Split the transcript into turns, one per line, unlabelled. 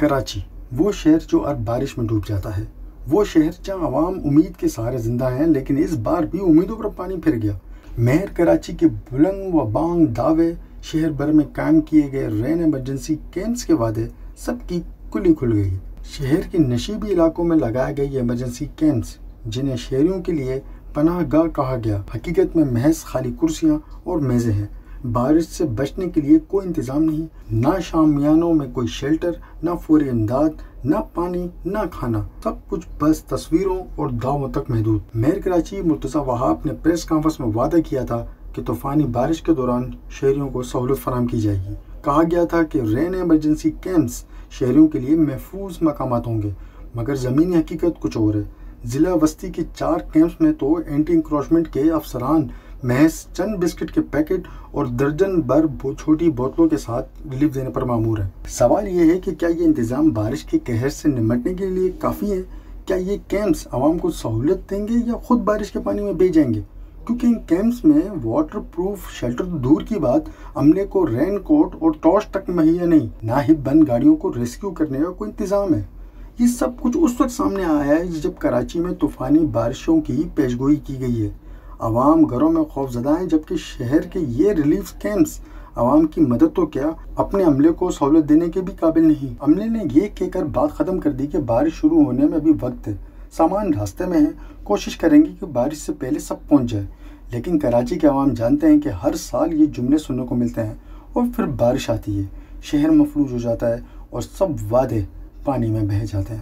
کراچی وہ شہر جو ہر بارش میں ڈوب جاتا ہے، وہ شہر جہاں عوام امید کے سہارے زندہ ہیں، لیکن اس بار بھی امیدوں پر پانی پھر گیا۔ مہر کراچی کے بلند و بانگ دعوے، شہر بھر میں قائم کیے گئے رین ایمرجنسی کیمپس کے وعدے، سب کی کلی کھل گئی۔ شہر کے نشیبی علاقوں میں لگائے گئے یہ ایمرجنسی کیمپس، جنہیں شہریوں کے لیے پناہ گاہ کہا گیا، حقیقت میں محض خالی کرسیاں اور میزیں ہیں۔ بارش سے بچنے کے لیے کوئی انتظام نہیں، نہ شامیانوں میں کوئی شیلٹر، نہ فوری امداد، نہ پانی، نہ کھانا، سب کچھ بس تصویروں اور دعووں تک محدود۔ میئر کراچی مرتضی وہاب نے پریس کانفرنس میں وعدہ کیا تھا کہ طوفانی بارش کے دوران شہریوں کو سہولت فراہم کی جائے گی۔ کہا گیا تھا کہ رین ایمرجنسی کیمپس شہریوں کے لیے محفوظ مقامات ہوں گے، مگر زمینی حقیقت کچھ اور ہے۔ ضلع وسطی کے 4 کیمپس میں تو اینٹی انکروچمنٹ کے افسران محض چند بسکٹ کے پیکٹ اور درجن بھر چھوٹی بوتلوں کے ساتھ ریلیف دینے پر مامور ہیں۔ سوال یہ ہے کہ کیا یہ انتظام بارش کے قہر سے نمٹنے کے لیے کافی ہے؟ کیا یہ کیمپس عوام کو سہولت دیں گے یا خود بارش کے پانی میں بہہ جائیں گے؟ کیونکہ ان کیمپس میں واٹر پروف شیلٹر تو دور کی بات، عملے کو رین کوٹ اور ٹارچ تک مہیا نہیں، نہ ہی بند گاڑیوں کو ریسکیو کرنے کا کوئی انتظام ہے۔ یہ سب کچھ اس وقت سامنے آیا ہے جب کراچی میں طوفانی بارشوں کی پیشگوئی کی گئی ہے۔ عوام گھروں میں خوف زدہ ہیں، جبکہ شہر کے یہ ریلیف کیمپس عوام کی مدد تو کیا، اپنے عملے کو سہولت دینے کے بھی قابل نہیں۔ عملے نے یہ کہہ کر بات ختم کر دی کہ بارش شروع ہونے میں ابھی وقت ہے، سامان راستے میں ہے، کوشش کریں گے کہ بارش سے پہلے سب پہنچ جائے۔ لیکن کراچی کے عوام جانتے ہیں کہ ہر سال یہ جملے سننے کو ملتے ہیں اور پھر بارش آتی ہے، شہر مفلوج ہو جاتا ہے اور سب وعدے پانی میں بہہ جاتے ہیں۔